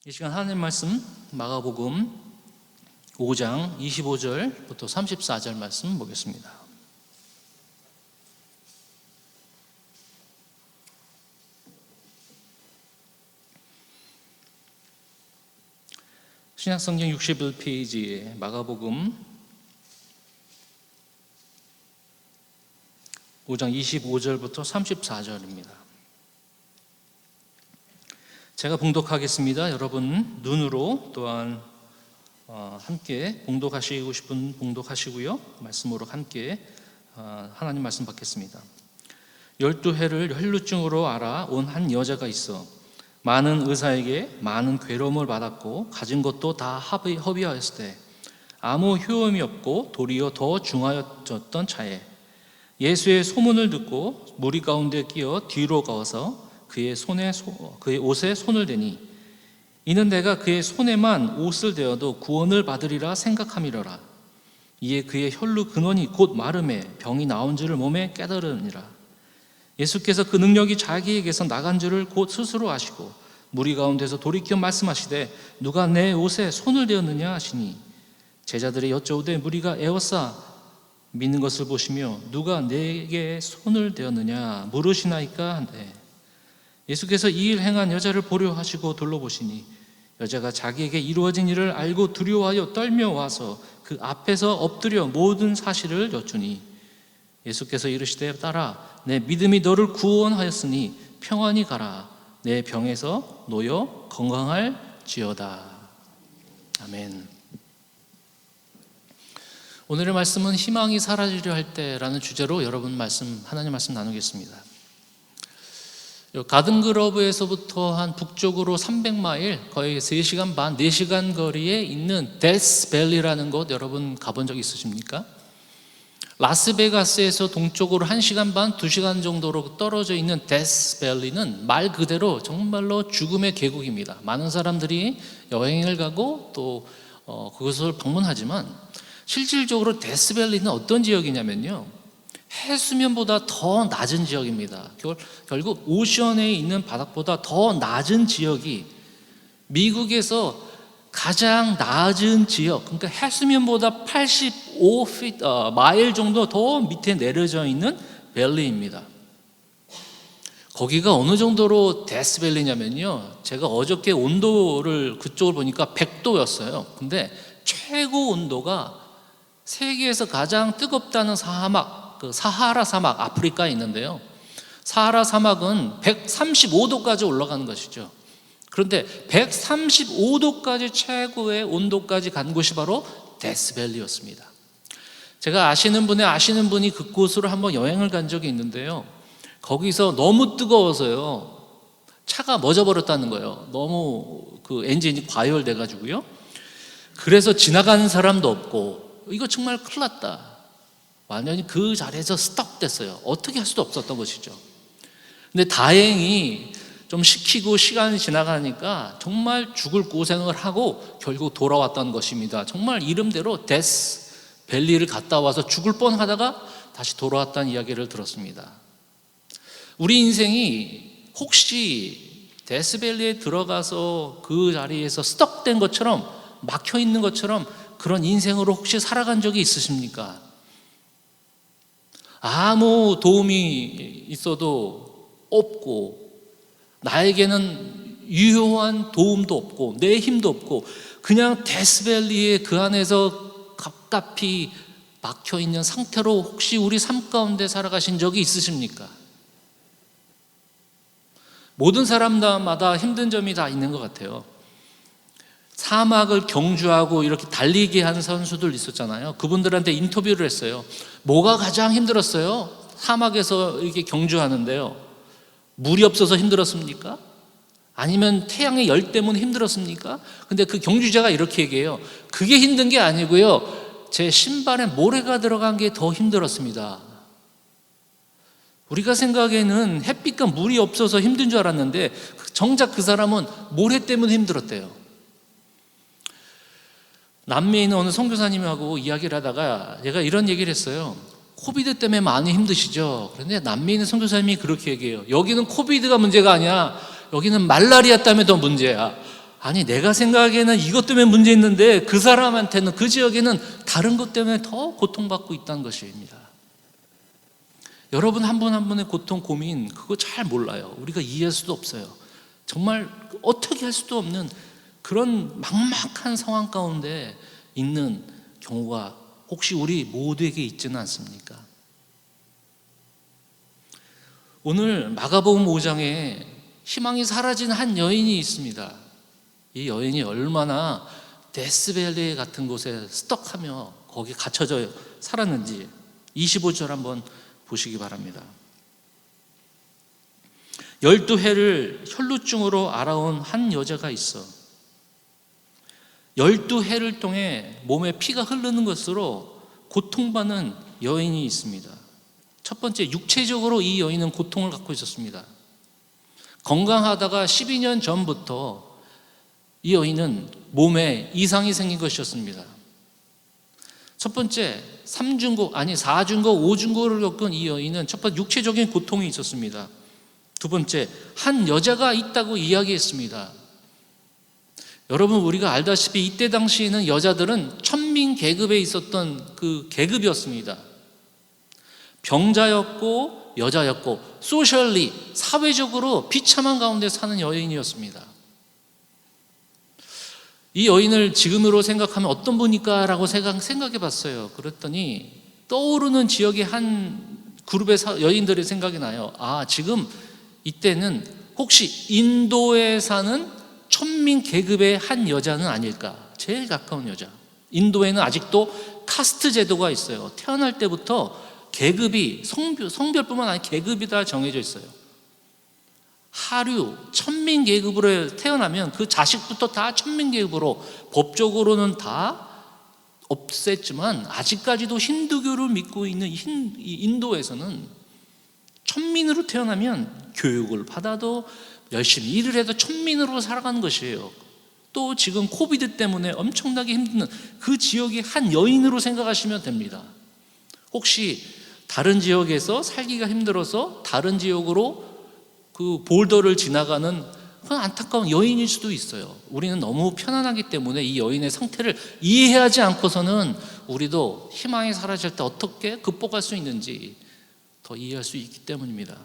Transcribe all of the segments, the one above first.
이 시간 하나님 말씀 마가복음 5장 25절부터 34절 말씀 보겠습니다. 신약성경 61페이지에 마가복음 5장 25절부터 34절입니다. 제가 봉독하겠습니다. 여러분 눈으로 또한 함께 봉독하시고 싶은 봉독하시고요. 말씀으로 함께 하나님 말씀 받겠습니다. 12해를 혈루증으로 알아 온 한 여자가 있어 많은 의사에게 많은 괴로움을 받았고 가진 것도 다 허비하였을 때 아무 효험이 없고 도리어 더 중하여졌던 차에 예수의 소문을 듣고 무리 가운데 끼어 뒤로 가서 그의 옷에 손을 대니 이는 내가 그의 손에만 옷을 대어도 구원을 받으리라 생각함이로라. 이에 그의 혈루 근원이 곧 마름에 병이 나온 줄을 몸에 깨달으니라. 예수께서 그 능력이 자기에게서 나간 줄을 곧 스스로 아시고 무리 가운데서 돌이켜 말씀하시되 누가 내 옷에 손을 대었느냐 하시니 제자들이 여쭤오되 무리가 에워싸 믿는 것을 보시며 누가 내게 손을 대었느냐 물으시나이까 한데 예수께서 이 일 행한 여자를 보려 하시고 둘러보시니 여자가 자기에게 이루어진 일을 알고 두려워하여 떨며 와서 그 앞에서 엎드려 모든 사실을 여쭈니 예수께서 이르시되 딸아 내 믿음이 너를 구원하였으니 평안히 가라 내 병에서 놓여 건강할지어다. 아멘. 오늘의 말씀은 희망이 사라지려 할 때라는 주제로 여러분 하나님 말씀 나누겠습니다. 가든그로브에서부터 한 북쪽으로 300마일 거의 3시간 반, 4시간 거리에 있는 데스밸리라는 곳 여러분 가본 적 있으십니까? 라스베가스에서 동쪽으로 1시간 반, 2시간 정도로 떨어져 있는 데스밸리는 말 그대로 정말로 죽음의 계곡입니다. 많은 사람들이 여행을 가고 또 그것을 방문하지만 실질적으로 데스밸리는 어떤 지역이냐면요, 해수면보다 더 낮은 지역입니다. 결국 오션에 있는 바닥보다 더 낮은 지역이 미국에서 가장 낮은 지역, 그러니까 해수면보다 85 마일 정도 더 밑에 내려져 있는 밸리입니다. 거기가 어느 정도로 데스밸리냐면요, 제가 어저께 온도를 그쪽을 보니까 100도였어요. 근데 최고 온도가 세계에서 가장 뜨겁다는 사막, 그 사하라 사막, 아프리카에 있는데요, 사하라 사막은 135도까지 올라가는 것이죠. 그런데 135도까지 최고의 온도까지 간 곳이 바로 데스밸리였습니다. 제가 아시는 분이 그곳으로 한번 여행을 간 적이 있는데요, 거기서 너무 뜨거워서요 차가 멎어버렸다는 거예요. 너무 그 엔진이 과열돼 가지고요. 그래서 지나가는 사람도 없고 이거 정말 큰일 났다, 완전히 그 자리에서 스톱됐어요. 어떻게 할 수도 없었던 것이죠. 근데 다행히 좀 식히고 시간이 지나가니까 정말 죽을 고생을 하고 결국 돌아왔던 것입니다. 정말 이름대로 데스밸리를 갔다 와서 죽을 뻔하다가 다시 돌아왔다는 이야기를 들었습니다. 우리 인생이 혹시 데스밸리에 들어가서 그 자리에서 스톱된 것처럼, 막혀 있는 것처럼 그런 인생으로 혹시 살아간 적이 있으십니까? 아무 도움이 있어도 없고 나에게는 유효한 도움도 없고 내 힘도 없고 그냥 데스밸리에 그 안에서 갑갑히 막혀있는 상태로 혹시 우리 삶 가운데 살아가신 적이 있으십니까? 모든 사람마다 힘든 점이 다 있는 것 같아요. 사막을 경주하고 이렇게 달리게 한 선수들 있었잖아요. 그분들한테 인터뷰를 했어요. 뭐가 가장 힘들었어요? 사막에서 이렇게 경주하는데요, 물이 없어서 힘들었습니까? 아니면 태양의 열 때문에 힘들었습니까? 근데 그 경주자가 이렇게 얘기해요. 그게 힘든 게 아니고요, 제 신발에 모래가 들어간 게 더 힘들었습니다. 우리가 생각에는 햇빛과 물이 없어서 힘든 줄 알았는데 정작 그 사람은 모래 때문에 힘들었대요. 남미에 있는 어느 선교사님하고 이야기를 하다가 제가 이런 얘기를 했어요. 코비드 때문에 많이 힘드시죠? 그런데 남미에 있는 선교사님이 그렇게 얘기해요. 여기는 코비드가 문제가 아니야. 여기는 말라리아 때문에 더 문제야. 아니, 내가 생각하기에는 이것 때문에 문제 있는데 그 사람한테는, 그 지역에는 다른 것 때문에 더 고통받고 있다는 것입니다. 여러분 한 분 한 분의 고통, 고민, 그거 잘 몰라요. 우리가 이해할 수도 없어요. 정말 어떻게 할 수도 없는 그런 막막한 상황 가운데 있는 경우가 혹시 우리 모두에게 있지는 않습니까? 오늘 마가복음 5장에 희망이 사라진 한 여인이 있습니다. 이 여인이 얼마나 데스밸리 같은 곳에 스떡하며 거기 갇혀져 살았는지 25절 한번 보시기 바랍니다. 12해를 혈루증으로 앓아온 한 여자가 있어. 12해를 통해 몸에 피가 흐르는 것으로 고통받는 여인이 있습니다. 첫 번째, 육체적으로 이 여인은 고통을 갖고 있었습니다. 건강하다가 12년 전부터 이 여인은 몸에 이상이 생긴 것이었습니다. 첫 번째, 4중고, 5중고를 겪은 이 여인은 첫 번째 육체적인 고통이 있었습니다. 두 번째, 한 여자가 있다고 이야기했습니다. 여러분, 우리가 알다시피 이때 당시에는 여자들은 천민 계급에 있었던 그 계급이었습니다. 병자였고 여자였고 소셜리, 사회적으로 비참한 가운데 사는 여인이었습니다. 이 여인을 지금으로 생각하면 어떤 분일까 라고 생각해 봤어요. 그랬더니 떠오르는 지역의 한 그룹의 여인들의 생각이 나요. 지금 이때는 혹시 인도에 사는 천민 계급의 한 여자는 아닐까. 제일 가까운 여자. 인도에는 아직도 카스트 제도가 있어요. 태어날 때부터 계급이 성별뿐만 아니라 계급이 다 정해져 있어요. 하류, 천민 계급으로 태어나면 그 자식부터 다 천민 계급으로, 법적으로는 다 없앴지만 아직까지도 힌두교를 믿고 있는 인도에서는 천민으로 태어나면 교육을 받아도 열심히 일을 해도 천민으로 살아가는 것이에요. 또 지금 코비드 때문에 엄청나게 힘든 그 지역의 한 여인으로 생각하시면 됩니다. 혹시 다른 지역에서 살기가 힘들어서 다른 지역으로 그 볼더를 지나가는 그런 안타까운 여인일 수도 있어요. 우리는 너무 편안하기 때문에 이 여인의 상태를 이해하지 않고서는 우리도 희망이 사라질 때 어떻게 극복할 수 있는지 더 이해할 수 있기 때문입니다.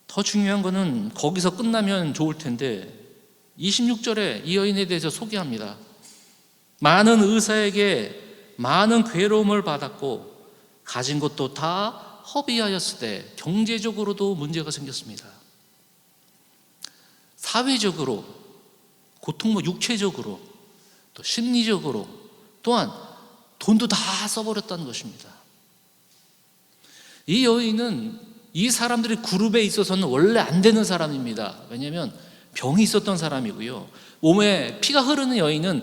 더 중요한 것은 거기서 끝나면 좋을 텐데 26절에 이 여인에 대해서 소개합니다. 많은 의사에게 많은 괴로움을 받았고 가진 것도 다 허비하였을 때 경제적으로도 문제가 생겼습니다. 사회적으로, 고통, 육체적으로, 또 심리적으로, 또한 돈도 다 써버렸다는 것입니다. 이 여인은 이 사람들의 그룹에 있어서는 원래 안 되는 사람입니다. 왜냐하면 병이 있었던 사람이고요. 몸에 피가 흐르는 여인은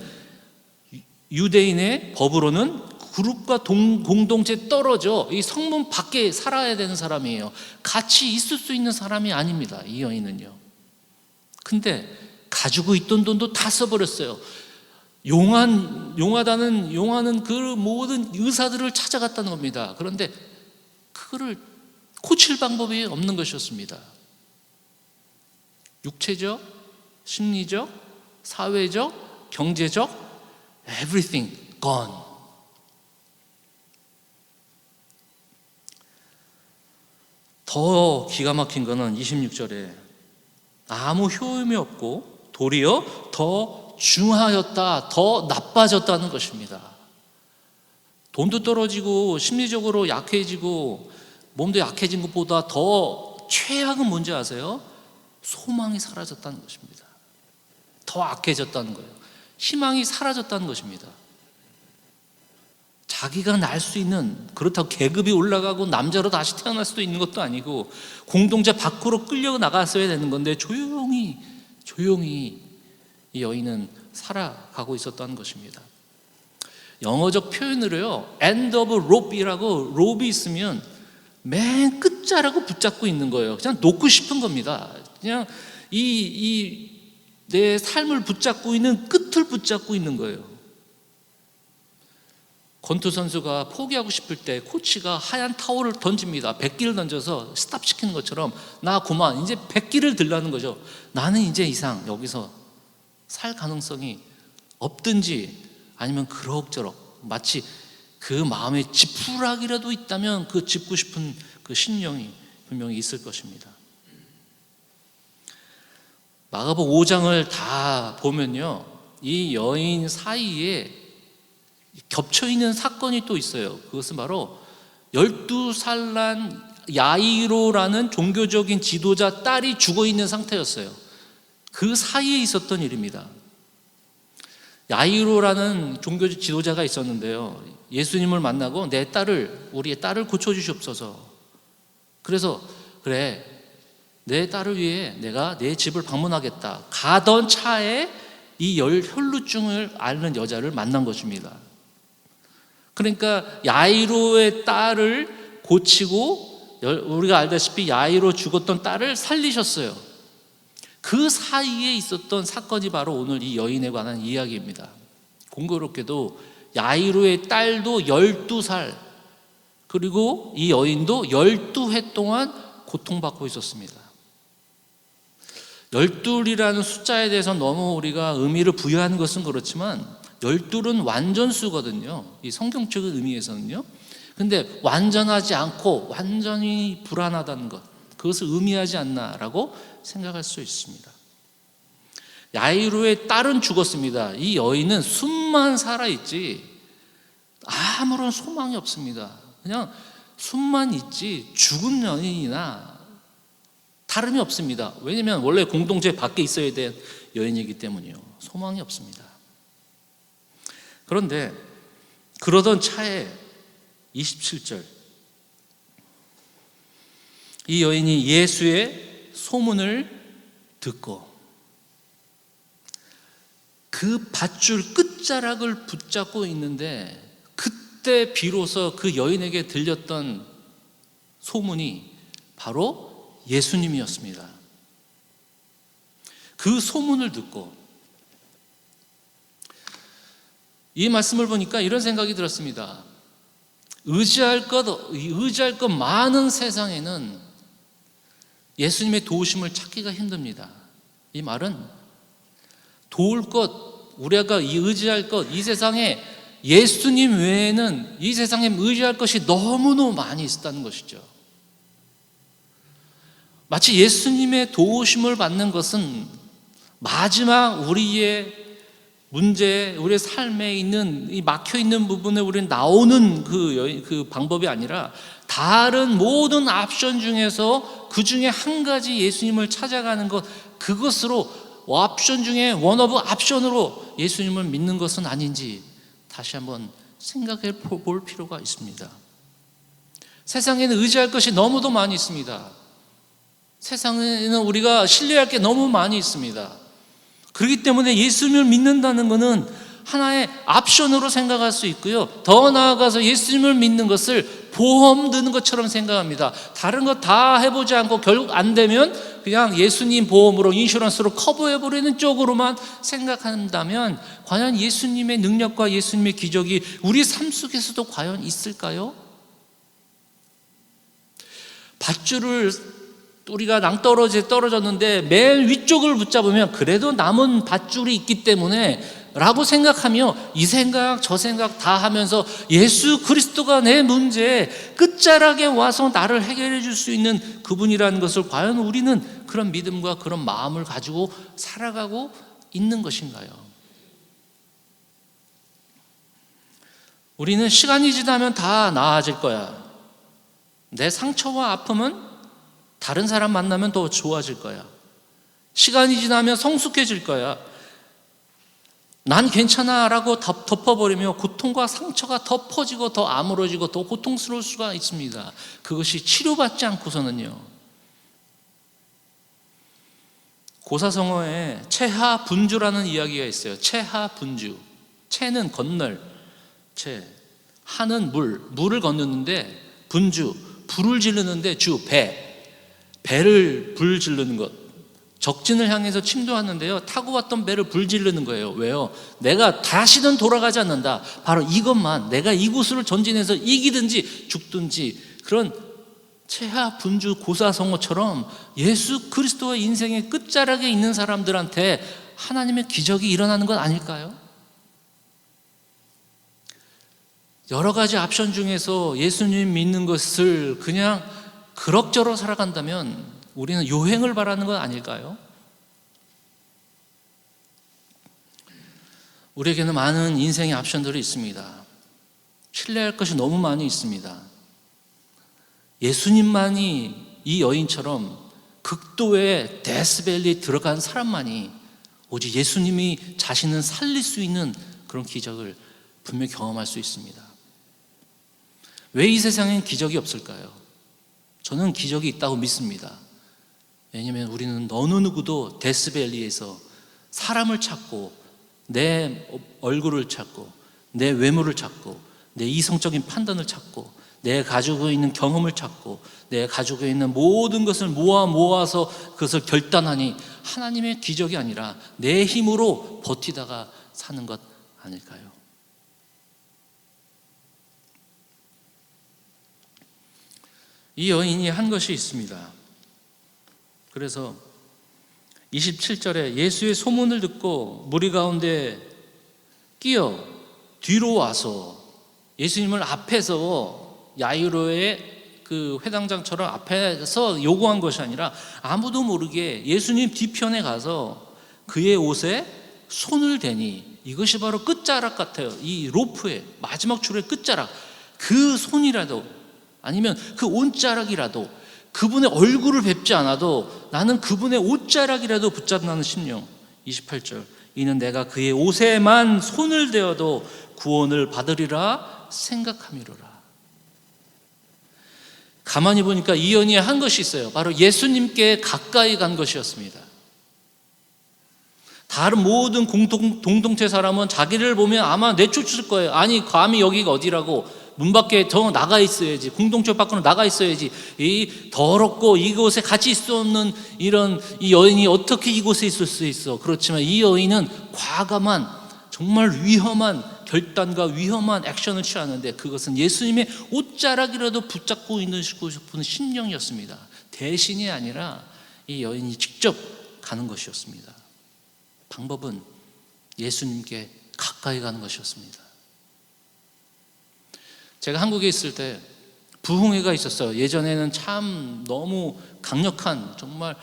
유대인의 법으로는 그룹과 공동체에 떨어져 이 성문 밖에 살아야 되는 사람이에요. 같이 있을 수 있는 사람이 아닙니다. 이 여인은요. 근데 가지고 있던 돈도 다 써버렸어요. 용하는 그 모든 의사들을 찾아갔다는 겁니다. 그런데 그거를 고칠 방법이 없는 것이었습니다. 육체적, 심리적, 사회적, 경제적, everything gone. 더 기가 막힌 거는 26절에 아무 효험이 없고 도리어 더 중하였다, 더 나빠졌다는 것입니다. 돈도 떨어지고 심리적으로 약해지고 몸도 약해진 것보다 더 최악은 뭔지 아세요? 소망이 사라졌다는 것입니다. 더 악해졌다는 거예요. 희망이 사라졌다는 것입니다. 자기가 날 수 있는, 그렇다고 계급이 올라가고 남자로 다시 태어날 수도 있는 것도 아니고 공동체 밖으로 끌려 나갔어야 되는 건데 조용히 이 여인은 살아가고 있었다는 것입니다. 영어적 표현으로요, end of rope이라고, 롭이 있으면 맨 끝자락을 붙잡고 있는 거예요. 그냥 놓고 싶은 겁니다. 그냥 내 삶을 붙잡고 있는 끝을 붙잡고 있는 거예요. 권투 선수가 포기하고 싶을 때 코치가 하얀 타올을 던집니다. 백기를 던져서 스탑시키는 것처럼 나 그만 이제 백기를 들라는 거죠. 나는 이제 이상 여기서 살 가능성이 없든지 아니면 그럭저럭 마치 그 마음에 지푸라기라도 있다면 그 짚고 싶은 그 심령이 분명히 있을 것입니다. 마가복음 5장을 다 보면요, 이 여인 사이에 겹쳐있는 사건이 또 있어요. 그것은 바로 12살 난 야이로라는 종교적인 지도자 딸이 죽어있는 상태였어요. 그 사이에 있었던 일입니다. 야이로라는 종교 지도자가 있었는데요, 예수님을 만나고 우리의 딸을 고쳐주시옵소서. 그래서 그래, 내 딸을 위해 내가 내 집을 방문하겠다. 가던 차에 이 혈루증을 앓는 여자를 만난 것입니다. 그러니까 야이로의 딸을 고치고 우리가 알다시피 야이로 죽었던 딸을 살리셨어요. 그 사이에 있었던 사건이 바로 오늘 이 여인에 관한 이야기입니다. 공교롭게도 야이로의 딸도 12살, 그리고 이 여인도 12해 동안 고통받고 있었습니다. 12이라는 숫자에 대해서 너무 우리가 의미를 부여하는 것은 그렇지만 12은 완전수거든요. 이 성경적인 의미에서는요. 근데 완전하지 않고 완전히 불안하다는 것, 그것을 의미하지 않나라고 생각할 수 있습니다. 야이로의 딸은 죽었습니다. 이 여인은 숨만 살아있지 아무런 소망이 없습니다. 그냥 숨만 있지 죽은 여인이나 다름이 없습니다. 왜냐하면 원래 공동체 밖에 있어야 될 여인이기 때문이요. 소망이 없습니다. 그런데 그러던 차에 27절, 이 여인이 예수의 소문을 듣고 그 밧줄 끝자락을 붙잡고 있는데, 그때 비로소 그 여인에게 들렸던 소문이 바로 예수님이었습니다. 그 소문을 듣고 이 말씀을 보니까 이런 생각이 들었습니다. 의지할 것 많은 세상에는 예수님의 도우심을 찾기가 힘듭니다. 이 말은 도울 것, 우리가 의지할 것, 이 세상에 예수님 외에는 이 세상에 의지할 것이 너무너무 많이 있다는 것이죠. 마치 예수님의 도우심을 받는 것은 마지막 우리의 문제, 우리의 삶에 있는 이 막혀있는 부분에 우리는 나오는 그 방법이 아니라 다른 모든 옵션 중에서 그 중에 한 가지 예수님을 찾아가는 것, 그것으로 옵션 중에 원 오브 옵션으로 예수님을 믿는 것은 아닌지 다시 한번 생각해 볼 필요가 있습니다. 세상에는 의지할 것이 너무도 많이 있습니다. 세상에는 우리가 신뢰할 게 너무 많이 있습니다. 그렇기 때문에 예수님을 믿는다는 것은 하나의 옵션으로 생각할 수 있고요, 더 나아가서 예수님을 믿는 것을 보험 드는 것처럼 생각합니다. 다른 거 다 해보지 않고 결국 안 되면 그냥 예수님 보험으로, 인슈런스로 커버해버리는 쪽으로만 생각한다면 과연 예수님의 능력과 예수님의 기적이 우리 삶 속에서도 과연 있을까요? 밧줄을 우리가 떨어졌는데 맨 위쪽을 붙잡으면 그래도 남은 밧줄이 있기 때문에 라고 생각하며 이 생각 저 생각 다 하면서 예수 그리스도가 내 문제 끝자락에 와서 나를 해결해 줄 수 있는 그분이라는 것을 과연 우리는 그런 믿음과 그런 마음을 가지고 살아가고 있는 것인가요? 우리는 시간이 지나면 다 나아질 거야, 내 상처와 아픔은 다른 사람 만나면 더 좋아질 거야, 시간이 지나면 성숙해질 거야, 난 괜찮아 라고 덮어버리며 고통과 상처가 더 퍼지고 더 아물어지고 더 고통스러울 수가 있습니다. 그것이 치료받지 않고서는요. 고사성어에 체하분주라는 이야기가 있어요. 체하분주. 체는 건널, 하는 물을 건너는데, 분주, 불을 지르는데 배, 배를 불 지르는 것, 적진을 향해서 침도하는데요, 타고 왔던 배를 불지르는 거예요. 왜요? 내가 다시는 돌아가지 않는다. 바로 이것만, 내가 이곳을 전진해서 이기든지 죽든지, 그런 최하 분주 고사성어처럼 예수 그리스도의 인생의 끝자락에 있는 사람들한테 하나님의 기적이 일어나는 건 아닐까요? 여러 가지 옵션 중에서 예수님 믿는 것을 그냥 그럭저럭 살아간다면 우리는 요행을 바라는 건 아닐까요? 우리에게는 많은 인생의 옵션들이 있습니다. 신뢰할 것이 너무 많이 있습니다. 예수님만이, 이 여인처럼 극도의 데스밸리에 들어간 사람만이 오직 예수님이 자신을 살릴 수 있는 그런 기적을 분명히 경험할 수 있습니다. 왜 이 세상엔 기적이 없을까요? 저는 기적이 있다고 믿습니다. 왜냐하면 우리는 어느 누구도 데스밸리에서 사람을 찾고, 내 얼굴을 찾고, 내 외모를 찾고, 내 이성적인 판단을 찾고, 내 가지고 있는 경험을 찾고, 내 가지고 있는 모든 것을 모아서 그것을 결단하니 하나님의 기적이 아니라 내 힘으로 버티다가 사는 것 아닐까요? 이 여인이 한 것이 있습니다. 그래서 27절에 예수의 소문을 듣고 무리 가운데 끼어 뒤로 와서 예수님을 앞에서 야이로의 그 회당장처럼 앞에서 요구한 것이 아니라 아무도 모르게 예수님 뒤편에 가서 그의 옷에 손을 대니, 이것이 바로 끝자락 같아요. 이 로프의 마지막 줄의 끝자락, 그 손이라도 아니면 그 옷자락이라도, 그분의 얼굴을 뵙지 않아도 나는 그분의 옷자락이라도 붙잡는 심령. 28절, 이는 내가 그의 옷에만 손을 대어도 구원을 받으리라 생각함이로라. 가만히 보니까 이 여인이 한 것이 있어요. 바로 예수님께 가까이 간 것이었습니다. 다른 모든 공동체 사람은 자기를 보면 아마 내쫓을 거예요. 아니, 감히 여기가 어디라고, 문 밖에 더 나가 있어야지, 공동체 밖으로 나가 있어야지, 이 더럽고 이곳에 같이 있을 수 없는 이런 이 여인이 어떻게 이곳에 있을 수 있어. 그렇지만 이 여인은 과감한, 정말 위험한 결단과 위험한 액션을 취하는데, 그것은 예수님의 옷자락이라도 붙잡고 있는 싶은 심령이었습니다. 대신이 아니라 이 여인이 직접 가는 것이었습니다. 방법은 예수님께 가까이 가는 것이었습니다. 제가 한국에 있을 때 부흥회가 있었어요. 예전에는 참 너무 강력한, 정말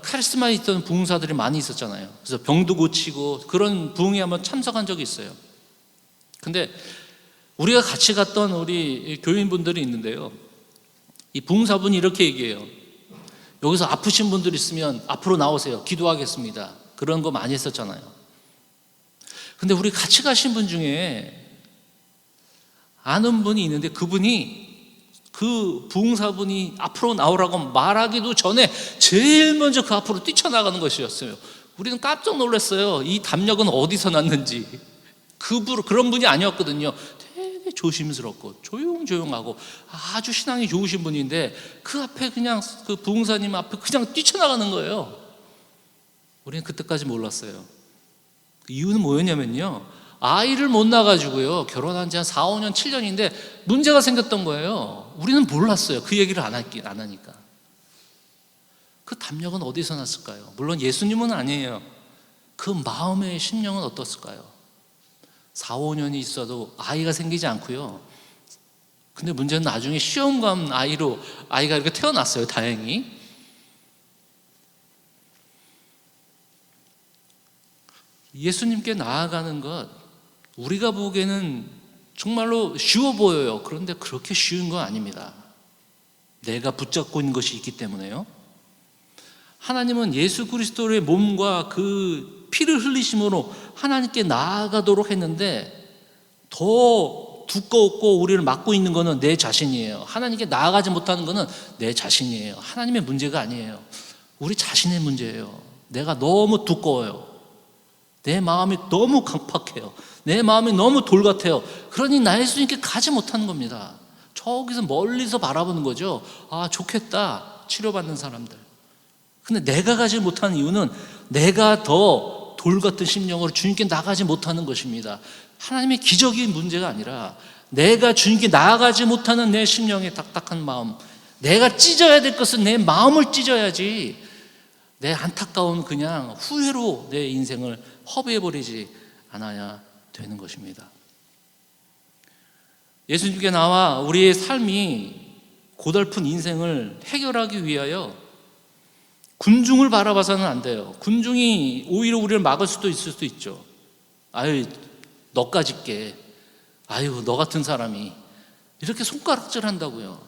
카리스마 있던 부흥사들이 많이 있었잖아요. 그래서 병도 고치고 그런 부흥회 한번 참석한 적이 있어요. 근데 우리가 같이 갔던 우리 교인분들이 있는데요, 이 부흥사분이 이렇게 얘기해요. 여기서 아프신 분들 있으면 앞으로 나오세요. 기도하겠습니다. 그런 거 많이 했었잖아요. 근데 우리 같이 가신 분 중에 아는 분이 있는데, 그 부흥사분이 앞으로 나오라고 말하기도 전에 제일 먼저 그 앞으로 뛰쳐나가는 것이었어요. 우리는 깜짝 놀랐어요. 이 담력은 어디서 났는지. 그런 분이 아니었거든요. 되게 조심스럽고 조용조용하고 아주 신앙이 좋으신 분인데, 그 앞에 그냥 그 부흥사님 앞에 그냥 뛰쳐나가는 거예요. 우리는 그때까지 몰랐어요. 이유는 뭐였냐면요, 아이를 못 낳아가지고요, 결혼한 지 한 4, 5년, 7년인데 문제가 생겼던 거예요. 우리는 몰랐어요. 그 얘기를 안 하니까. 그 담력은 어디서 났을까요? 물론 예수님은 아니에요. 그 마음의 심령은 어떻을까요? 4, 5년이 있어도 아이가 생기지 않고요. 근데 문제는 나중에 시험관 아이가 이렇게 태어났어요. 다행히. 예수님께 나아가는 것, 우리가 보기에는 정말로 쉬워 보여요. 그런데 그렇게 쉬운 건 아닙니다. 내가 붙잡고 있는 것이 있기 때문에요. 하나님은 예수 그리스도의 몸과 그 피를 흘리심으로 하나님께 나아가도록 했는데, 더 두껍고 우리를 막고 있는 것은 내 자신이에요. 하나님께 나아가지 못하는 것은 내 자신이에요. 하나님의 문제가 아니에요. 우리 자신의 문제예요. 내가 너무 두꺼워요. 내 마음이 너무 강팍해요. 내 마음이 너무 돌 같아요. 그러니 나 예수님께 가지 못하는 겁니다. 저기서 멀리서 바라보는 거죠. 아, 좋겠다, 치료받는 사람들. 근데 내가 가지 못하는 이유는 내가 더 돌 같은 심령으로 주님께 나가지 못하는 것입니다. 하나님의 기적인 문제가 아니라 내가 주님께 나아가지 못하는 내 심령의 딱딱한 마음, 내가 찢어야 될 것은 내 마음을 찢어야지 내 안타까운 그냥 후회로 내 인생을 허비해버리지 않아야 되는 것입니다. 예수님께 나와 우리의 삶이 고달픈 인생을 해결하기 위하여 군중을 바라봐서는 안 돼요. 군중이 오히려 우리를 막을 수도 있을 수도 있죠. 아유, 너까지 게, 아유, 너 같은 사람이, 이렇게 손가락질 한다고요.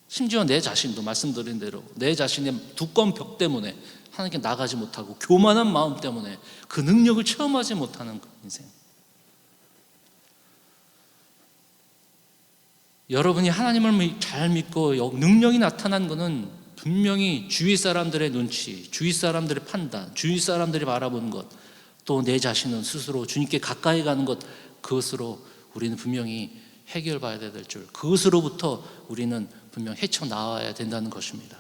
심지어 내 자신도 말씀드린 대로 내 자신의 두꺼운 벽 때문에 하나님께 나가지 못하고 교만한 마음 때문에 그 능력을 체험하지 못하는 인생. 여러분이 하나님을 잘 믿고 능력이 나타난 것은 분명히 주위 사람들의 눈치, 주위 사람들의 판단, 주위 사람들이 바라보는 것, 또 내 자신은 스스로 주님께 가까이 가는 것, 그것으로 우리는 분명히 해결받아야 될 줄, 그것으로부터 우리는 분명 헤쳐나와야 된다는 것입니다.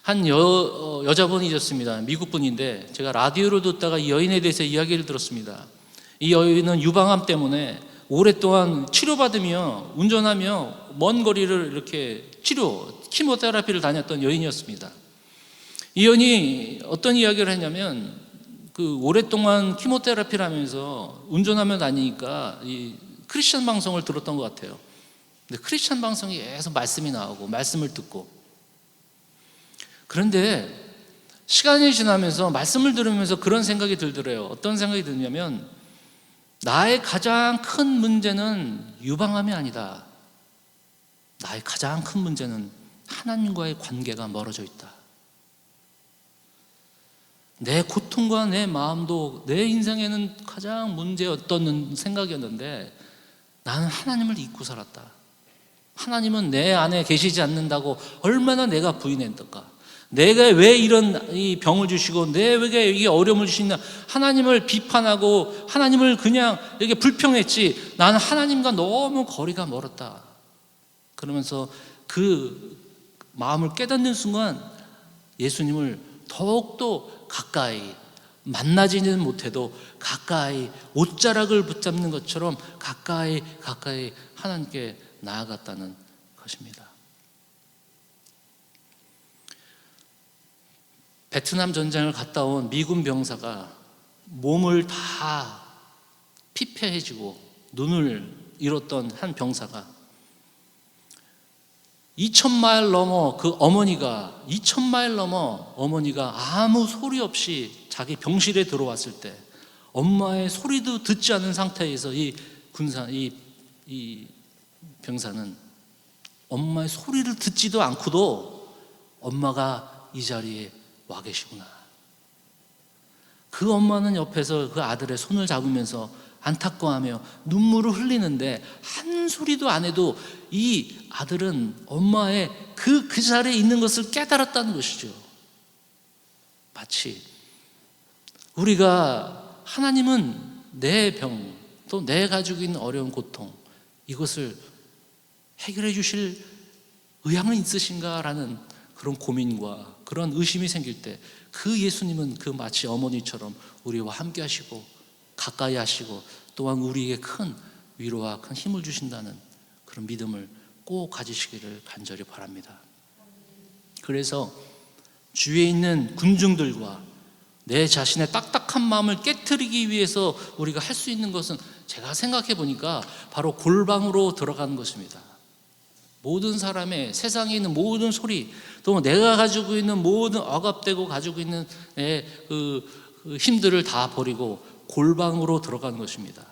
한 여자분이 있었습니다. 미국 분인데 제가 라디오를 듣다가 이 여인에 대해서 이야기를 들었습니다. 이 여인은 유방암 때문에 오랫동안 치료받으며 운전하며 먼 거리를 이렇게 키모테라피를 다녔던 여인이었습니다. 이 여인이 어떤 이야기를 했냐면 그 오랫동안 키모테라피를 하면서 운전하며 다니니까 이 크리스천 방송을 들었던 것 같아요. 근데 크리스천 방송이 계속 말씀이 나오고 말씀을 듣고, 그런데 시간이 지나면서 말씀을 들으면서 그런 생각이 들더래요. 어떤 생각이 드냐면 나의 가장 큰 문제는 유방암이 아니다. 나의 가장 큰 문제는 하나님과의 관계가 멀어져 있다. 내 고통과 내 마음도 내 인생에는 가장 문제였던 생각이었는데 나는 하나님을 잊고 살았다. 하나님은 내 안에 계시지 않는다고 얼마나 내가 부인했던가. 내가 왜 이런 이 병을 주시고 내가 이 어려움을 주시나, 하나님을 비판하고 하나님을 그냥 이렇게 불평했지, 나는 하나님과 너무 거리가 멀었다. 그러면서 그 마음을 깨닫는 순간 예수님을 더욱더 가까이, 만나지는 못해도 가까이 옷자락을 붙잡는 것처럼 가까이 하나님께 나아갔다는 것입니다. 베트남 전쟁을 갔다 온 미군 병사가 몸을 다 피폐해지고 눈을 잃었던 한 병사가 2,000마일 넘어 그 어머니가 2,000마일 넘어 어머니가 아무 소리 없이 자기 병실에 들어왔을 때 엄마의 소리도 듣지 않은 상태에서 이 병사는 엄마의 소리를 듣지도 않고도 엄마가 이 자리에 와 계시구나. 그 엄마는 옆에서 그 아들의 손을 잡으면서 안타까워하며 눈물을 흘리는데 한 소리도 안 해도 이 아들은 엄마의 그 자리에 있는 것을 깨달았다는 것이죠. 마치 우리가 하나님은 내 병, 또 내 가지고 있는 어려운 고통, 이것을 해결해 주실 의향은 있으신가라는 그런 고민과 그런 의심이 생길 때 그 예수님은 그 마치 어머니처럼 우리와 함께 하시고 가까이 하시고 또한 우리에게 큰 위로와 큰 힘을 주신다는 그런 믿음을 꼭 가지시기를 간절히 바랍니다. 그래서 주위에 있는 군중들과 내 자신의 딱딱한 마음을 깨트리기 위해서 우리가 할 수 있는 것은 제가 생각해 보니까 바로 골방으로 들어가는 것입니다. 모든 사람의 세상에 있는 모든 소리, 또 내가 가지고 있는 모든 억압되고 가지고 있는 그 힘들을 다 버리고 골방으로 들어가는 것입니다.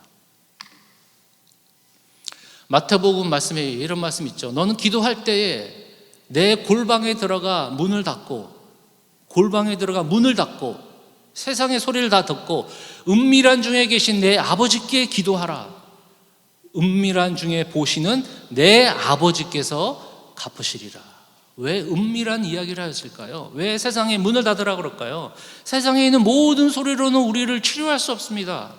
마태복음 말씀에 이런 말씀 있죠. 너는 기도할 때에 내 골방에 들어가 문을 닫고, 골방에 들어가 문을 닫고 세상의 소리를 다 듣고 은밀한 중에 계신 내 아버지께 기도하라. 은밀한 중에 보시는 내 아버지께서 갚으시리라. 왜 은밀한 이야기를 하셨을까요? 왜 세상에 문을 닫으라 그럴까요? 세상에 있는 모든 소리로는 우리를 치료할 수 없습니다.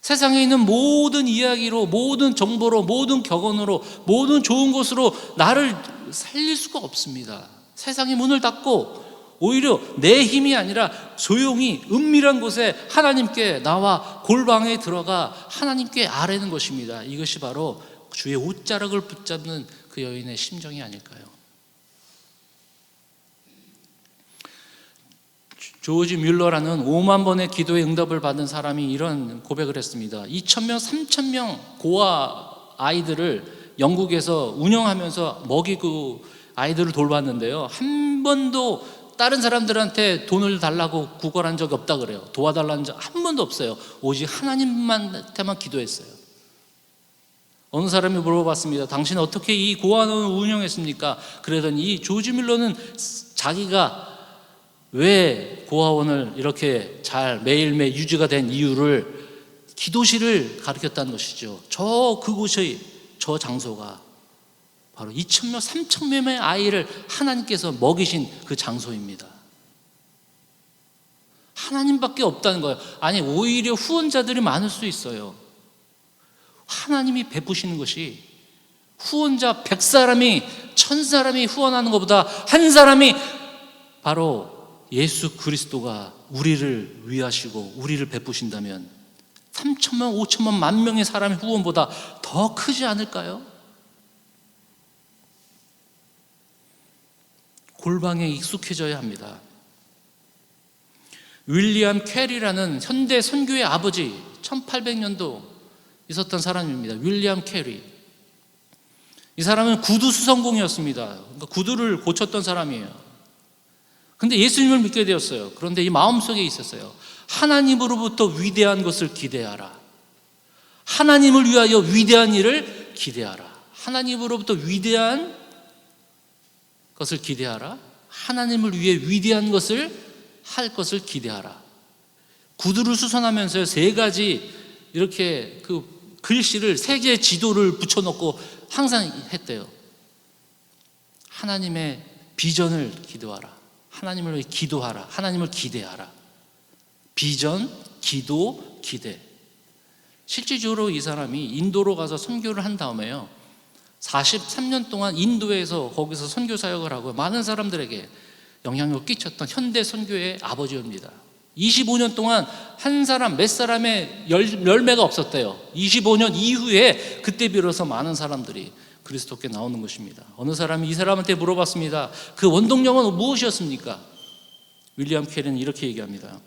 세상에 있는 모든 이야기로, 모든 정보로, 모든 격언으로, 모든 좋은 것으로 나를 살릴 수가 없습니다. 세상이 문을 닫고 오히려 내 힘이 아니라 조용히 은밀한 곳에 하나님께 나와 골방에 들어가 하나님께 아뢰는 것입니다. 이것이 바로 주의 옷자락을 붙잡는 그 여인의 심정이 아닐까요? 조지 뮬러라는 5만 번의 기도의 응답을 받은 사람이 이런 고백을 했습니다. 2,000명, 3,000명 고아 아이들을 영국에서 운영하면서 먹이고 아이들을 돌봤는데요, 한 번도 다른 사람들한테 돈을 달라고 구걸한 적이 없다 그래요. 도와달라는 적 한 번도 없어요. 오직 하나님한테만 기도했어요. 어느 사람이 물어봤습니다. 당신은 어떻게 이 고아원을 운영했습니까? 그러더니 이 조지 뮬러는 자기가 왜 고아원을 이렇게 잘 매일매일 유지가 된 이유를 기도실을 가르쳤다는 것이죠. 그곳의 저 장소가 바로 2,000명, 3,000명의 아이를 하나님께서 먹이신 그 장소입니다. 하나님밖에 없다는 거예요. 아니, 오히려 후원자들이 많을 수 있어요. 하나님이 베푸시는 것이 후원자 100사람이 1000사람이 후원하는 것보다 한 사람이 바로 예수 그리스도가 우리를 위하시고 우리를 베푸신다면 3,000만, 5,000만, 10,000명의 사람의 후원보다 더 크지 않을까요? 골방에 익숙해져야 합니다. 윌리엄 캐리라는 현대 선교의 아버지, 1800년도 있었던 사람입니다. 윌리엄 캐리. 이 사람은 구두 수성공이었습니다. 그러니까 구두를 고쳤던 사람이에요. 근데 예수님을 믿게 되었어요. 그런데 이 마음속에 있었어요. 하나님으로부터 위대한 것을 기대하라. 하나님을 위하여 위대한 일을 기대하라. 하나님으로부터 위대한 것을 기대하라. 하나님을 위해 위대한 것을 할 것을 기대하라. 구두를 수선하면서 3가지 이렇게 그 글씨를 세계 지도를 붙여놓고 항상 했대요. 하나님의 비전을 기도하라. 하나님을 위해 기도하라. 하나님을 기대하라. 비전, 기도, 기대. 실질적으로 이 사람이 인도로 가서 선교를 한 다음에요, 43년 동안 인도에서 거기서 선교 사역을 하고 많은 사람들에게 영향력을 끼쳤던 현대 선교의 아버지입니다. 25년 동안 한 사람, 몇 사람의 열매가 없었대요. 25년 이후에 그때 비로소 많은 사람들이 그리스도께 나오는 것입니다. 어느 사람이 이 사람한테 물어봤습니다. 그 원동력은 무엇이었습니까? 윌리엄 캐리는 이렇게 얘기합니다.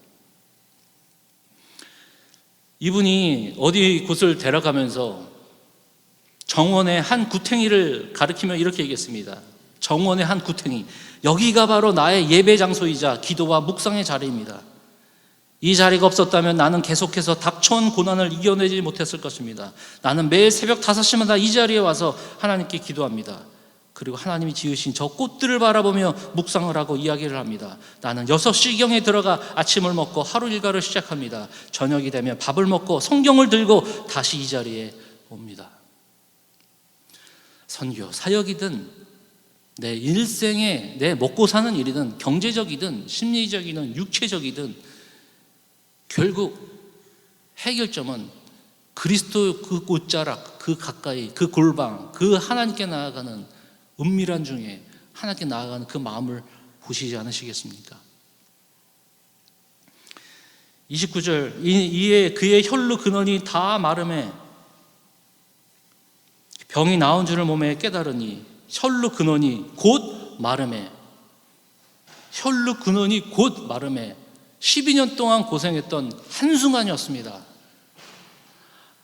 이분이 어디 곳을 데려가면서 정원의 한 구탱이를 가리키며 이렇게 얘기했습니다. 정원의 한 구탱이, 여기가 바로 나의 예배 장소이자 기도와 묵상의 자리입니다. 이 자리가 없었다면 나는 계속해서 닥쳐온 고난을 이겨내지 못했을 것입니다. 나는 매일 새벽 5시마다 이 자리에 와서 하나님께 기도합니다. 그리고 하나님이 지으신 저 꽃들을 바라보며 묵상을 하고 이야기를 합니다. 나는 6시경에 들어가 아침을 먹고 하루 일과를 시작합니다. 저녁이 되면 밥을 먹고 성경을 들고 다시 이 자리에 옵니다. 선교, 사역이든 내 일생에 내 먹고 사는 일이든 경제적이든 심리적이든 육체적이든 결국 해결점은 그리스도 그 옷자락, 그 가까이, 그 골방, 그 하나님께 나아가는 은밀한 중에 하나님께 나아가는 그 마음을 보시지 않으시겠습니까? 29절, 이에 그의 혈루 근원이 다 마름에 병이 나온 줄을 몸에 깨달으니, 혈루 근원이 곧 마름에, 혈루 근원이 곧 마름에 12년 동안 고생했던 한순간이었습니다.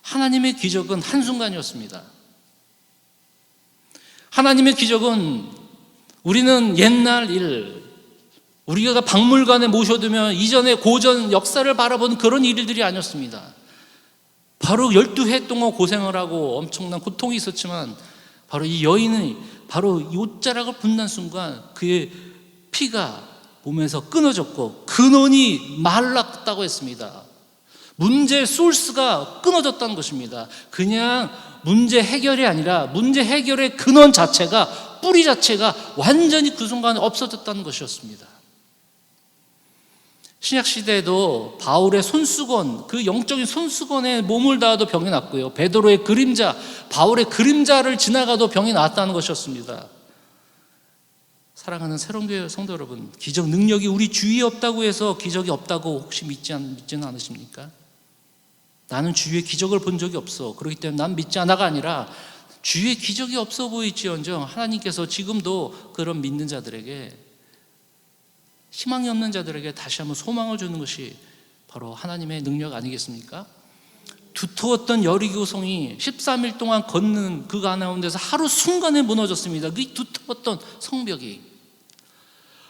하나님의 기적은 한순간이었습니다. 하나님의 기적은 우리는 옛날 일, 우리가 박물관에 모셔두면 이전의 고전 역사를 바라보는 그런 일들이 아니었습니다. 바로 12해 동안 고생을 하고 엄청난 고통이 있었지만 바로 이 여인이 바로 이 옷자락을 붙는 순간 그의 피가 몸에서 끊어졌고 근원이 말랐다고 했습니다. 문제의 소스가 끊어졌다는 것입니다. 그냥 문제 해결이 아니라 문제 해결의 근원 자체가, 뿌리 자체가 완전히 그 순간에 없어졌다는 것이었습니다. 신약시대에도 바울의 손수건, 그 영적인 손수건에 몸을 닿아도 병이 났고요, 베드로의 그림자, 바울의 그림자를 지나가도 병이 났다는 것이었습니다. 사랑하는 새롬교회 성도 여러분, 기적 능력이 우리 주위에 없다고 해서 기적이 없다고 혹시 믿지는 않으십니까? 나는 주위에 기적을 본 적이 없어, 그렇기 때문에 난 믿지 않아가 아니라, 주위에 기적이 없어 보일지언정 하나님께서 지금도 그런 믿는 자들에게, 희망이 없는 자들에게 다시 한번 소망을 주는 것이 바로 하나님의 능력 아니겠습니까? 두터웠던 여리고성이 13일 동안 걷는 그 가운데서 하루 순간에 무너졌습니다. 그 두터웠던 성벽이,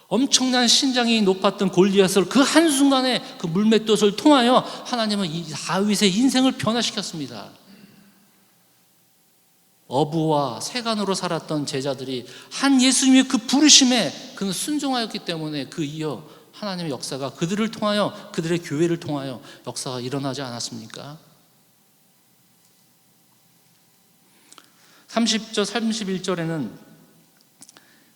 엄청난 신장이 높았던 골리앗을 그 한순간에 그 물맷돌을 통하여 하나님은 이 다윗의 인생을 변화시켰습니다. 어부와 세간으로 살았던 제자들이 한 예수님의 그 부르심에 그는 순종하였기 때문에 그 이어 하나님의 역사가 그들을 통하여, 그들의 교회를 통하여 역사가 일어나지 않았습니까? 30절 31절에는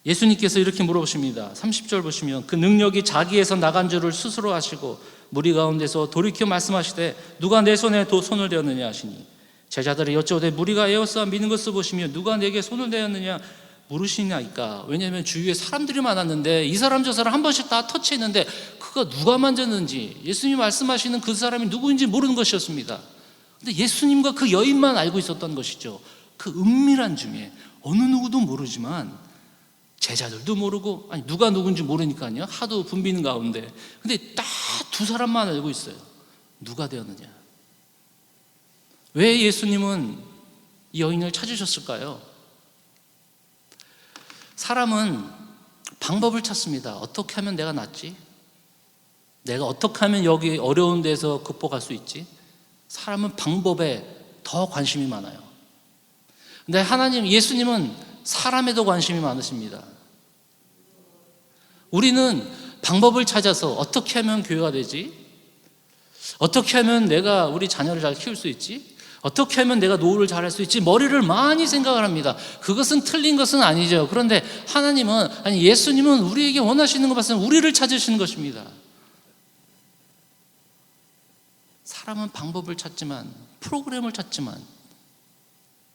예수님께서 이렇게 물어보십니다. 30절 보시면, 그 능력이 자기에서 나간 줄을 스스로 아시고 무리 가운데서 돌이켜 말씀하시되 누가 내 손에 손을 대었느냐 하시니, 제자들이 여쭤오되 무리가 에워싸 믿는 것을 보시며 누가 내게 손을 대었느냐 물으시나이까. 왜냐하면 주위에 사람들이 많았는데 이 사람 저 사람 한 번씩 다 터치했는데 그가 누가 만졌는지, 예수님이 말씀하시는 그 사람이 누구인지 모르는 것이었습니다. 근데 예수님과 그 여인만 알고 있었던 것이죠. 그 은밀한 중에 어느 누구도 모르지만, 제자들도 모르고, 아니 누가 누군지 모르니까요, 하도 붐비는 가운데. 근데 딱 두 사람만 알고 있어요. 누가 되었느냐. 왜 예수님은 이 여인을 찾으셨을까요? 사람은 방법을 찾습니다. 어떻게 하면 내가 낫지? 내가 어떻게 하면 여기 어려운 데서 극복할 수 있지? 사람은 방법에 더 관심이 많아요. 근데 하나님, 예수님은 사람에도 관심이 많으십니다. 우리는 방법을 찾아서 어떻게 하면 교회가 되지? 어떻게 하면 내가 우리 자녀를 잘 키울 수 있지? 어떻게 하면 내가 노후를 잘할 수 있지? 머리를 많이 생각을 합니다. 그것은 틀린 것은 아니죠. 그런데 하나님은, 아니 예수님은 우리에게 원하시는 것 봤을 때 우리를 찾으시는 것입니다. 사람은 방법을 찾지만, 프로그램을 찾지만,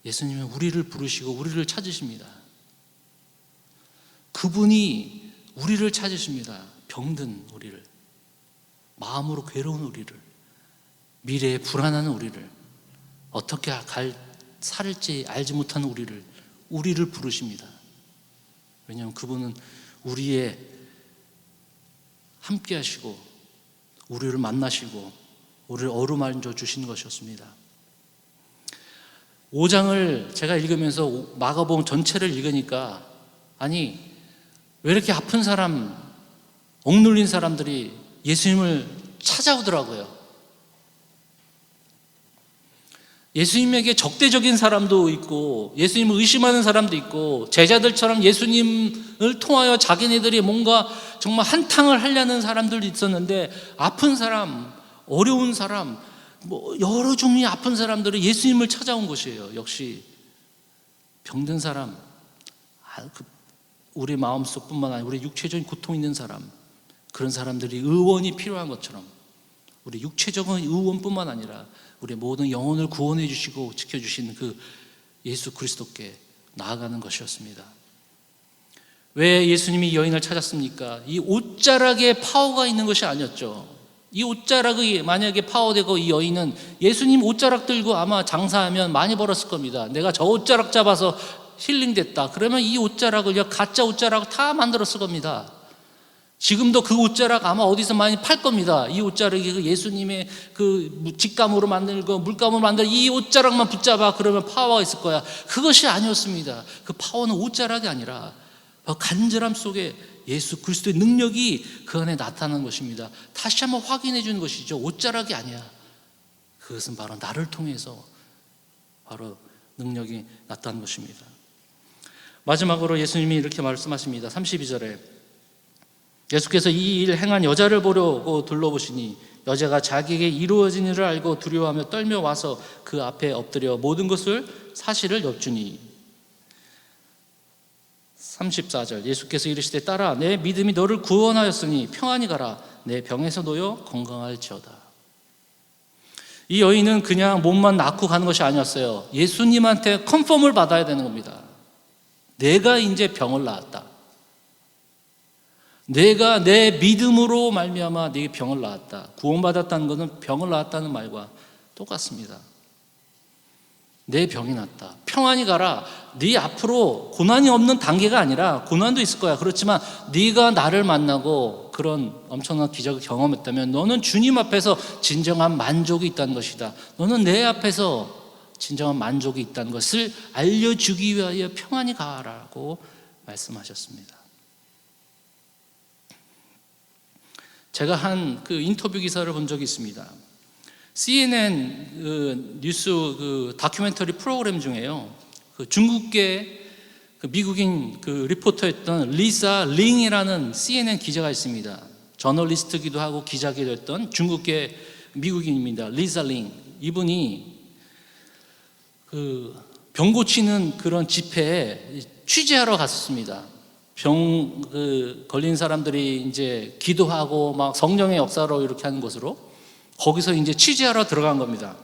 예수님은 우리를 부르시고 우리를 찾으십니다. 그분이 우리를 찾으십니다. 병든 우리를, 마음으로 괴로운 우리를, 미래에 불안한 우리를, 어떻게 살지 알지 못하는 우리를 부르십니다. 왜냐하면 그분은 우리의 함께 하시고 우리를 만나시고 우리를 어루만져 주신 것이었습니다. 5장을 제가 읽으면서 마가복음 전체를 읽으니까, 아니 왜 이렇게 아픈 사람, 억눌린 사람들이 예수님을 찾아오더라고요. 예수님에게 적대적인 사람도 있고 예수님을 의심하는 사람도 있고, 제자들처럼 예수님을 통하여 자기네들이 뭔가 정말 한탕을 하려는 사람들도 있었는데, 아픈 사람, 어려운 사람, 여러 종류의 아픈 사람들은 예수님을 찾아온 것이에요. 역시 병든 사람, 우리 마음속뿐만 아니라 우리 육체적인 고통 있는 사람, 그런 사람들이 의원이 필요한 것처럼 우리 육체적인 의원뿐만 아니라 우리 모든 영혼을 구원해 주시고 지켜주시는 그 예수 그리스도께 나아가는 것이었습니다. 왜 예수님이 여인을 찾았습니까? 이 옷자락에 파워가 있는 것이 아니었죠. 이 옷자락이 만약에 파워되고, 이 여인은 예수님 옷자락 들고 아마 장사하면 많이 벌었을 겁니다. 내가 저 옷자락 잡아서 힐링됐다 그러면 이 옷자락을, 가짜 옷자락 다 만들었을 겁니다. 지금도 그 옷자락 아마 어디서 많이 팔 겁니다. 이 옷자락이 그 예수님의 그 직감으로 만들고 물감으로 만든 이 옷자락만 붙잡아 그러면 파워가 있을 거야. 그것이 아니었습니다. 그 파워는 옷자락이 아니라 간절함 속에 예수 그리스도의 능력이 그 안에 나타나는 것입니다. 다시 한번 확인해 주는 것이죠. 옷자락이 아니야. 그것은 바로 나를 통해서 바로 능력이 나타나는 것입니다. 마지막으로 예수님이 이렇게 말씀하십니다. 32절에 예수께서 이 일 행한 여자를 보려고 둘러보시니 여자가 자기에게 이루어진 일을 알고 두려워하며 떨며 와서 그 앞에 엎드려 모든 것을 사실을 여쭈니. 34절 예수께서 이르시되 딸아 내 믿음이 너를 구원하였으니 평안히 가라 내 병에서 놓여 건강할지어다. 이 여인은 그냥 몸만 낫고 가는 것이 아니었어요. 예수님한테 컨펌을 받아야 되는 겁니다. 내가 이제 병을 나았다. 내가 내 믿음으로 말미암아 네 병을 나았다. 구원받았다는 것은 병을 나았다는 말과 똑같습니다. 내 병이 났다. 평안히 가라. 네 앞으로 고난이 없는 단계가 아니라 고난도 있을 거야. 그렇지만 네가 나를 만나고 그런 엄청난 기적을 경험했다면 너는 주님 앞에서 진정한 만족이 있다는 것이다. 너는 내 앞에서 진정한 만족이 있다는 것을 알려주기 위하여 평안히 가라고 말씀하셨습니다. 제가 한 그 인터뷰 기사를 본 적이 있습니다. CNN 뉴스 다큐멘터리 프로그램 중에요. 중국계 미국인 리포터였던 리사 링이라는 CNN 기자가 있습니다. 저널리스트기도 하고 기자기도 했던 중국계 미국인입니다. 리사 링. 이분이 병 고치는 그런 집회에 취재하러 갔었습니다. 걸린 사람들이 이제 기도하고 막 성령의 역사로 이렇게 하는 곳으로 거기서 이제 취재하러 들어간 겁니다.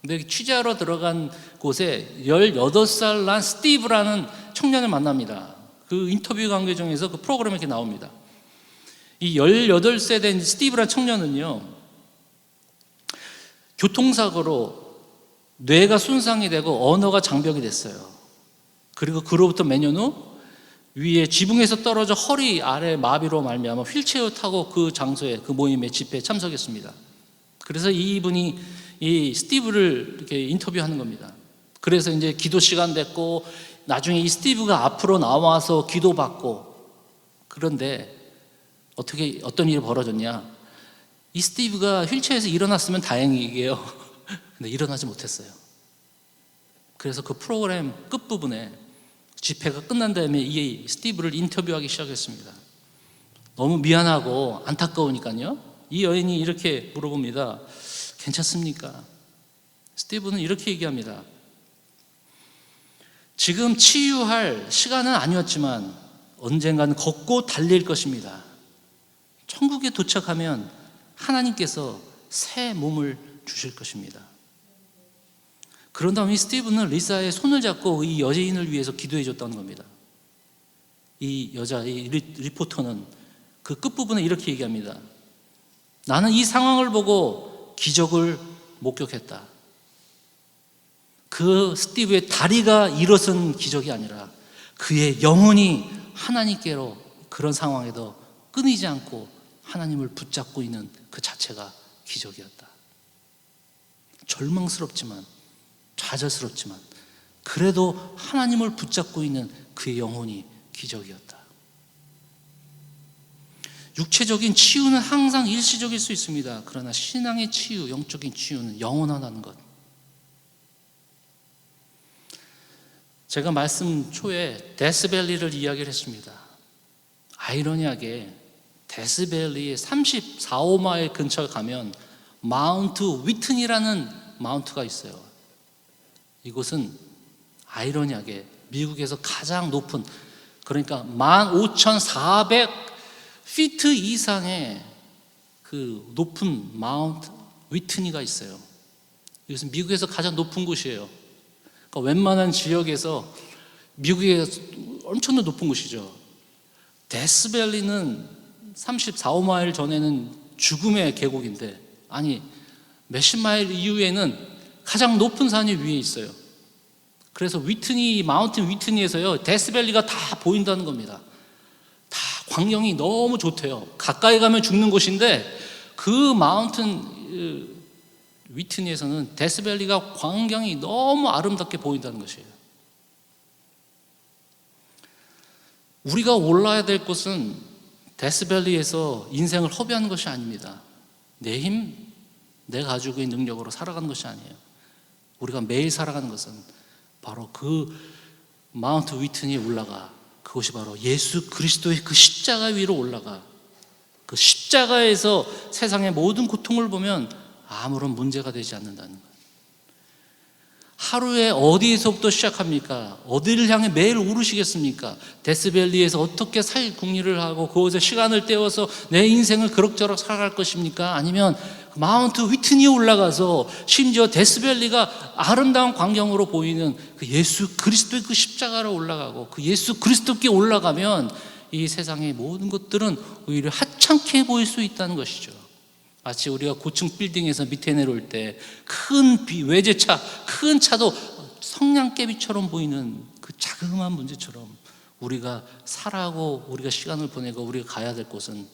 근데 취재하러 들어간 곳에 18살 난 스티브라는 청년을 만납니다. 그 인터뷰 관계 중에서 그 프로그램에 이렇게 나옵니다. 이 18세 된 스티브라는 청년은요, 교통사고로 뇌가 손상이 되고 언어가 장벽이 됐어요. 그리고 그로부터 몇 년 후 위에 지붕에서 떨어져 허리 아래 마비로 말미암아 휠체어 타고 그 장소에 그 모임에 집회에 참석했습니다. 그래서 이분이 이 스티브를 이렇게 인터뷰하는 겁니다. 그래서 이제 기도 시간 됐고 나중에 이 스티브가 앞으로 나와서 기도받고, 그런데 어떤 일이 벌어졌냐? 이 스티브가 휠체어에서 일어났으면 다행이게요. 근데 일어나지 못했어요. 그래서 그 프로그램 끝부분에 집회가 끝난 다음에 이 스티브를 인터뷰하기 시작했습니다. 너무 미안하고 안타까우니까요. 이 여인이 이렇게 물어봅니다. 괜찮습니까? 스티브는 이렇게 얘기합니다. 지금 치유할 시간은 아니었지만 언젠가는 걷고 달릴 것입니다. 천국에 도착하면 하나님께서 새 몸을 주실 것입니다. 그런 다음에 스티브는 리사의 손을 잡고 이 여인을 위해서 기도해 줬다는 겁니다. 이 리포터는 그 끝부분에 이렇게 얘기합니다. 나는 이 상황을 보고 기적을 목격했다. 그 스티브의 다리가 일어선 기적이 아니라 그의 영혼이 하나님께로 그런 상황에도 끊이지 않고 하나님을 붙잡고 있는 그 자체가 기적이었다. 절망스럽지만, 좌절스럽지만 그래도 하나님을 붙잡고 있는 그의 영혼이 기적이었다. 육체적인 치유는 항상 일시적일 수 있습니다. 그러나 신앙의 치유, 영적인 치유는 영원하다는 것. 제가 말씀 초에 데스밸리를 이야기를 했습니다. 아이러니하게 데스밸리의 34~35마일 근처에 가면 마운트 위튼이라는 마운트가 있어요. 이곳은 아이러니하게 미국에서 가장 높은, 그러니까 15,400피트 이상의 그 높은 마운트 위트니가 있어요. 이것은 미국에서 가장 높은 곳이에요. 그러니까 웬만한 지역에서 미국에서 엄청나게 높은 곳이죠. 데스밸리는 34~35마일 전에는 죽음의 계곡인데, 아니 몇십 마일 이후에는 가장 높은 산이 위에 있어요. 그래서 마운틴 위트니에서요, 데스밸리가 다 보인다는 겁니다. 다 광경이 너무 좋대요. 가까이 가면 죽는 곳인데 그 마운틴 위트니에서는 데스밸리가 광경이 너무 아름답게 보인다는 것이에요. 우리가 올라야 될 곳은 데스밸리에서 인생을 허비하는 것이 아닙니다. 내 힘, 내가 가지고 있는 능력으로 살아가는 것이 아니에요. 우리가 매일 살아가는 것은 바로 그 마운트 위튼이 올라가, 그것이 바로 예수 그리스도의 그 십자가 위로 올라가, 그 십자가에서 세상의 모든 고통을 보면 아무런 문제가 되지 않는다는 것. 하루에 어디에서부터 시작합니까? 어디를 향해 매일 오르시겠습니까? 데스밸리에서 어떻게 살 궁리를 하고 그곳에 시간을 때워서 내 인생을 그럭저럭 살아갈 것입니까? 아니면 마운트 위튼이에 올라가서 심지어 데스밸리가 아름다운 광경으로 보이는 그 예수 그리스도의 그 십자가로 올라가고 그 예수 그리스도께 올라가면 이 세상의 모든 것들은 오히려 하찮게 보일 수 있다는 것이죠. 마치 우리가 고층 빌딩에서 밑에 내려올 때 큰 외제차, 큰 차도 성냥개비처럼 보이는 그 자그마한 문제처럼 우리가 살아가고 우리가 시간을 보내고 우리가 가야 될 곳은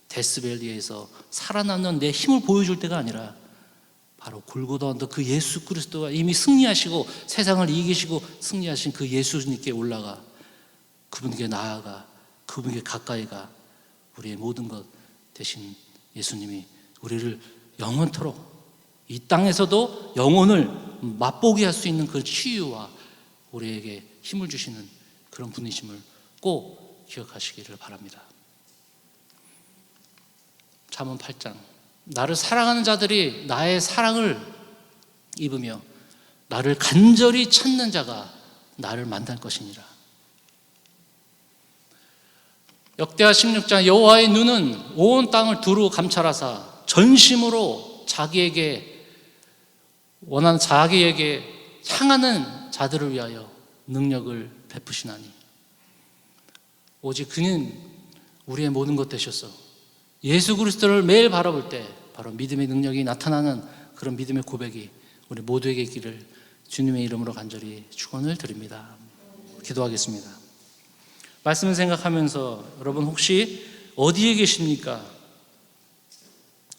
데스밸리에서 살아남는 내 힘을 보여줄 때가 아니라 바로 골고다 언덕 그 예수 그리스도가 이미 승리하시고 세상을 이기시고 승리하신 그 예수님께 올라가 그분께 나아가 그분께 가까이 가 우리의 모든 것 대신 예수님이 우리를 영원토록 이 땅에서도 영혼을 맛보게 할 수 있는 그 치유와 우리에게 힘을 주시는 그런 분이심을 꼭 기억하시기를 바랍니다. 잠언 8장 나를 사랑하는 자들이 나의 사랑을 입으며 나를 간절히 찾는 자가 나를 만날 것이니라. 역대하 16장 여호와의 눈은 온 땅을 두루 감찰하사 전심으로 자기에게 향하는 자들을 위하여 능력을 베푸시나니 오직 그는 우리의 모든 것 되셨어. 예수 그리스도를 매일 바라볼 때 바로 믿음의 능력이 나타나는 그런 믿음의 고백이 우리 모두에게 있기를 주님의 이름으로 간절히 축원을 드립니다. 기도하겠습니다. 말씀을 생각하면서 여러분 혹시 어디에 계십니까?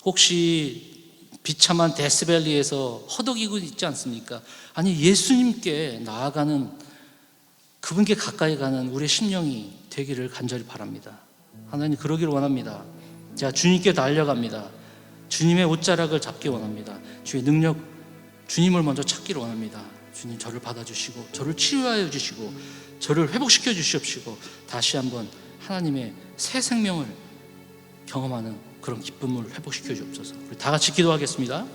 혹시 비참한 데스밸리에서 허덕이고 있지 않습니까? 아니 예수님께 나아가는 그분께 가까이 가는 우리의 심령이 되기를 간절히 바랍니다. 하나님 그러기를 원합니다. 제가 주님께 달려갑니다. 주님의 옷자락을 잡기 원합니다. 주의 능력, 주님을 먼저 찾기를 원합니다. 주님 저를 받아주시고 저를 치유하여 주시고 저를 회복시켜 주시옵시고 다시 한번 하나님의 새 생명을 경험하는 그런 기쁨을 회복시켜 주옵소서. 우리 다 같이 기도하겠습니다.